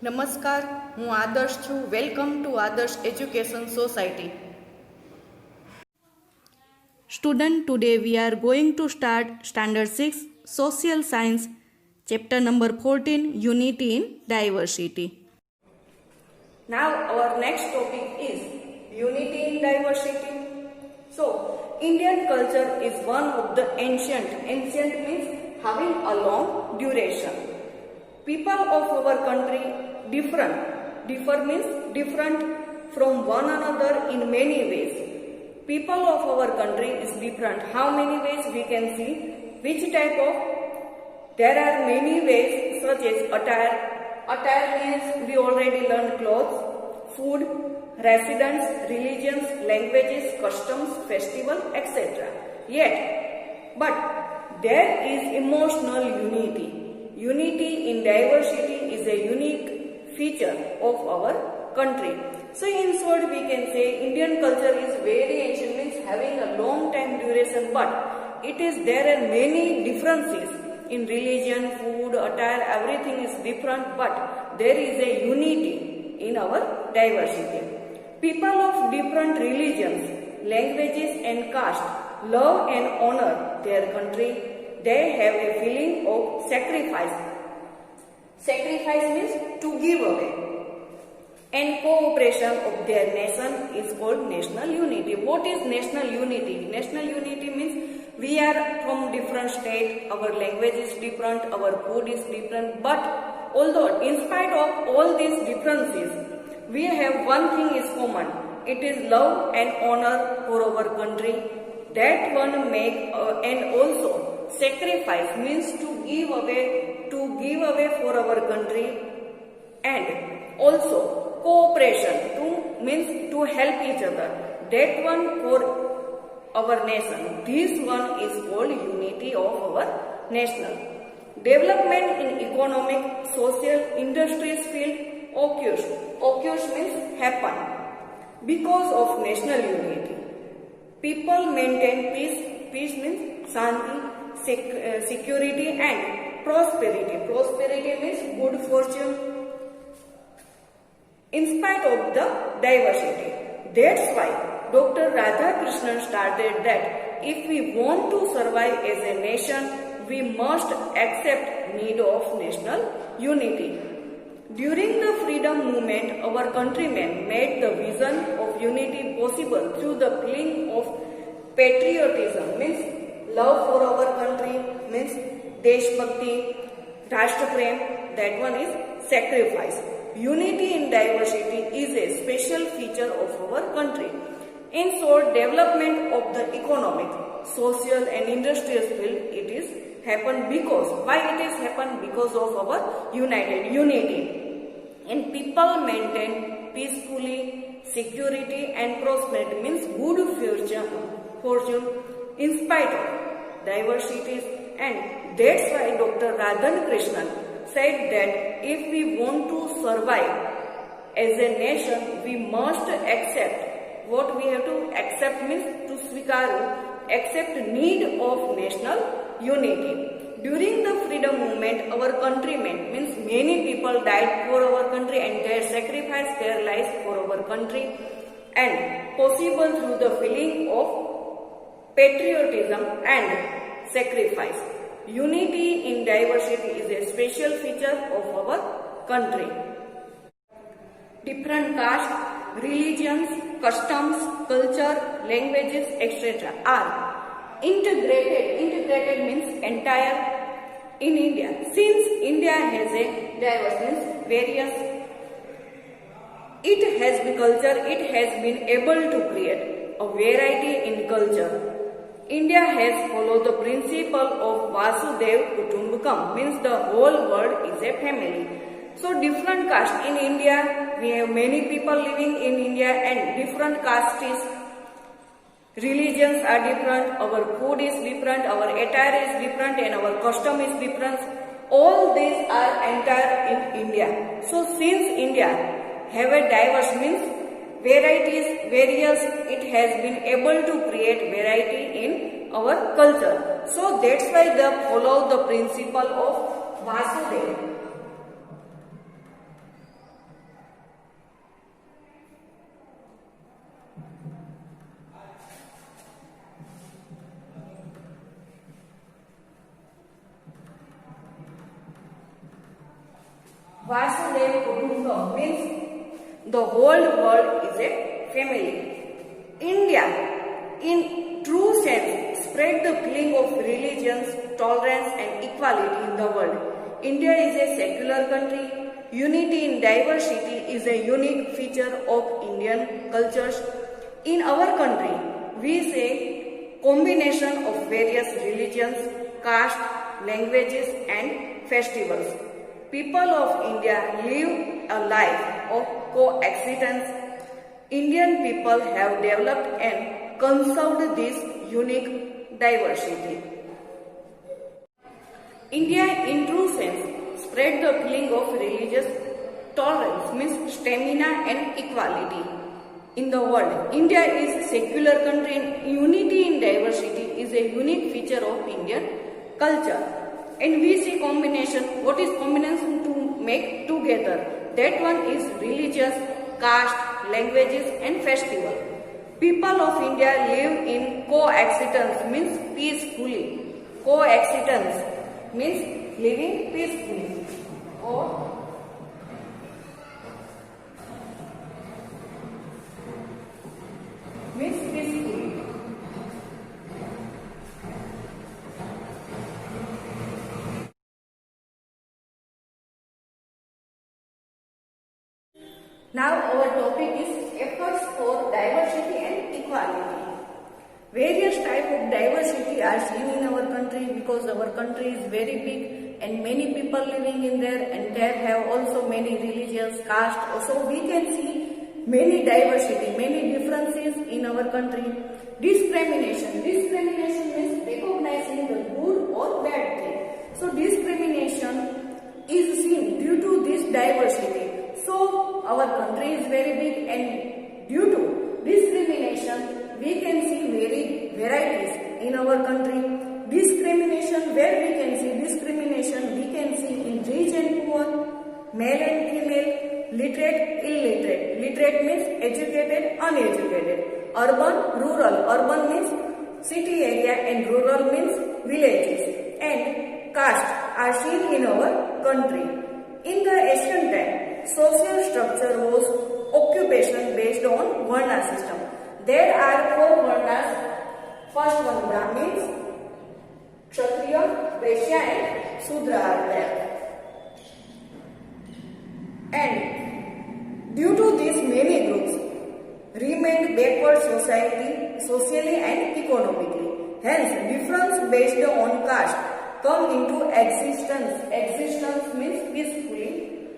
નમસ્કાર, હું આદર્શ છું. વેલકમ ટુ આદર્શ education society. Student, today we are going to start Standard 6 Social Science, Chapter number 14, Unity in Diversity. Now our next topic is Unity in Diversity. So, Indian culture is one of the ancient means having a long duration. People of our country differ means different from one another in many ways. People of our country is different. How many ways we can see? Which type of? There are many ways such as attire. Attire means we already learned clothes, food, residence, religions, languages, customs, festival, etc. But there is emotional unity. Unity in diversity is a unique feature of our country. So in short we can say Indian culture is very ancient, means having a long time duration, but it is there are many differences in religion, food, attire, everything is different, but there is a unity in our diversity. People of different religions, languages and caste love and honor their country. They have a feeling of sacrifice. Sacrifice means to give away. And cooperation of their nation is called national unity. What is national unity? National unity means we are from different state, our language is different, our food is different, but although in spite of all these differences, we have one thing is common. It is love and honor for our country. That one make and also sacrifice means to give away for our country, and also cooperation means to help each other. That one for our nation. This one is called unity of our national. Development in economic, social, industries field occurs means happen because of national unity. People maintain peace. Peace means shanti, security and prosperity. Prosperity means good fortune in spite of the diversity. That's why Dr. Radhakrishnan started that if we want to survive as a nation, we must accept need of national unity. During the freedom movement, our countrymen made the vision of unity possible through the feeling of patriotism, means love for our country, means Deshbhakti, Rashtraprem, that one is sacrifice. Unity in diversity is a special feature of our country. In short, development of the economic, social and industrial field, it is happened because, why it is happened? Because of our unity. And people maintain peacefully, security and prosperity means good fortune in spite of diversities, and that's why Dr. Radhakrishnan said that if we want to survive as a nation, we must accept. What we have to accept means to accept need of national unity. During the freedom movement, our countrymen means many people died for our country and they sacrificed their lives for our country, and possible through the feeling of patriotism and sacrifice. Unity in diversity is a special feature of our country. Different castes, religions, customs, culture, languages, etc. are integrated. Integrated means entire in India. Since India has a diverse means various, it has been culture, it has been able to create a variety in culture. India has followed the principle of Vasudev Kutumbakam, means the whole world is a family. So different castes in India, we have many people living in India and different castes. Religions are different, our food is different, our attire is different and our custom is different. All these are entire in India. So since India have a diverse means varieties, various, it has been able to create variety in our culture. So that's why they follow the principle of Vasudev. Vasudeva Kutumbakam means the whole world is a family. India, in true sense, spread the feeling of religions, tolerance and equality in the world. India is a secular country. Unity in diversity is a unique feature of Indian cultures. In our country, we say combination of various religions, caste, languages and festivals. People of India live a life of coexistence. Indian people have developed and conserved this unique diversity. India in true sense spread the feeling of religious tolerance means stamina and equality in the world. India is a secular country and unity in diversity is a unique feature of Indian culture. And we see combination. What is combination to make together? That one is religious, caste, languages and festival. People of India live in coexistence means peacefully. Coexistence means living peacefully. Or means peacefully. Now our topic is efforts for diversity and equality. Various types of diversity are seen in our country because our country is very big and many people living in there and there have also many religions, caste. So we can see many diversity, many differences in our country. Discrimination. Discrimination means recognizing the good or bad thing. So discrimination is seen due to this diversity. So our country is very big and due to discrimination we can see very varieties in our country. Discrimination, where we can see discrimination, we can see in rich and poor, male and female, literate, illiterate. Literate means educated, uneducated. Urban, rural. Urban means city area and rural means villages. And caste are seen in our country. In the ancient time, social structure was occupation based on Varna system. There are 4 Varnas. First one Brahmins, Kshatriya, Vaishya and Sudra are there. And due to these many groups remained backward society, socially and economically. Hence, difference based on caste come into existence. Existence means peacefully.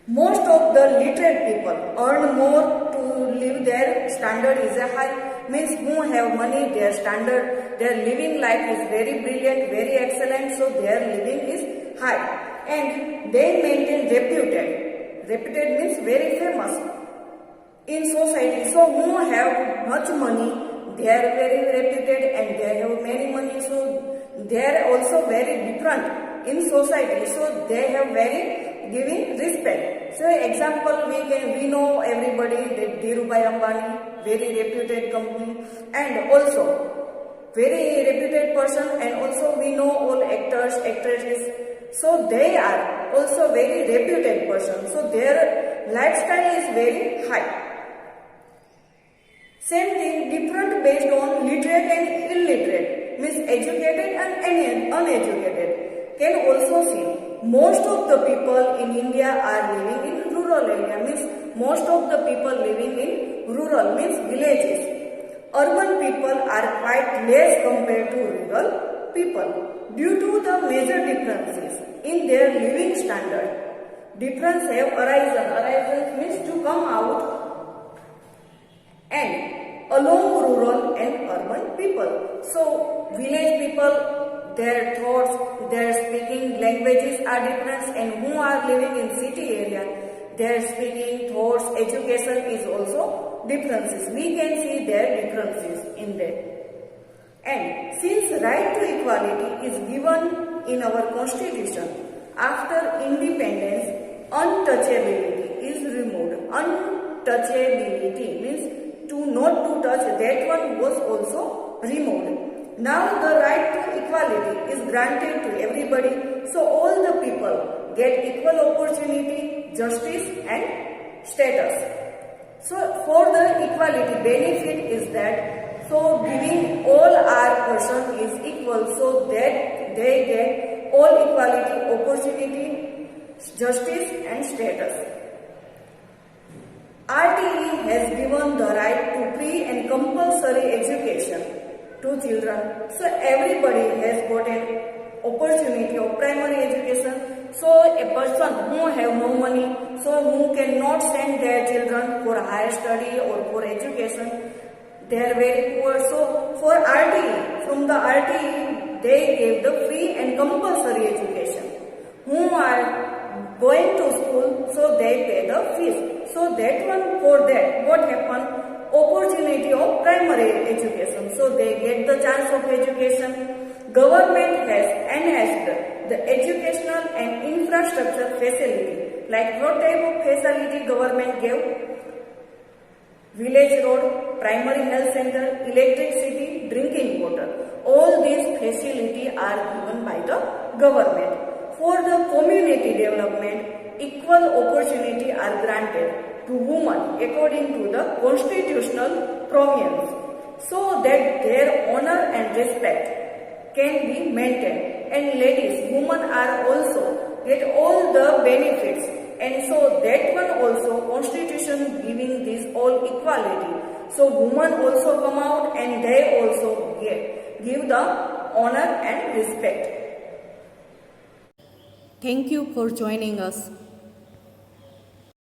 Most of the literate people earn more to live, their standard is a high, means who have money, their standard, their living life is very brilliant, very excellent, so their living is high. And they maintain reputed. Reputed means very famous in society. So who have much money, they are very reputed and they have many money, so they are also very different in society. So they have very giving respect. So example we know everybody that Dhirubhai Ambani, very reputed company, and also very reputed person, and also we know all actors, actresses. So they are also very reputed person. So their lifestyle is very high. Same thing, different based on literate and illiterate, means educated and uneducated. Can also see most of the people in India are living in rural area, means most of the people living in rural means villages. Urban people are quite less compared to rural people due to the major differences in their living standard. Difference have arisen. Arisen means to come out and along rural and urban people. So village people, their thoughts, their speaking languages are different, and who are living in city area, their speaking, thoughts, education is also differences. We can see their differences in that. And since right to equality is given in our constitution, after independence, untouchability is removed. Untouchability means to not to touch, that one was also removed. Now the right to equality is granted to everybody. So all the people, get equal opportunity, justice and status. So for the equality benefit is that, so giving all our person is equal, so that they get all equality, opportunity, justice and status. RTE has given the right to free and compulsory education to children. So everybody has got an opportunity of primary education. So a person who have no money, so who cannot send their children for higher study or for education, they are very poor. So for RTE, from the RTE, they gave the free and compulsory education. Who are going to school, so they pay the fees. So that one, for that, what happened? Opportunity of primary education. So they get the chance of education. Government has enhanced the educational and infrastructure facility. Like what type of facility government gave? Village road, primary health center, electricity, drinking water. All these facilities are given by the government. For the community development, equal opportunity are granted to women according to the constitutional provisions, so that their honor and respect can be maintained. And ladies, women are also get all the benefits, and so that one also constitution giving this all equality. So women also come out and they also give the honor and respect. Thank you for joining us.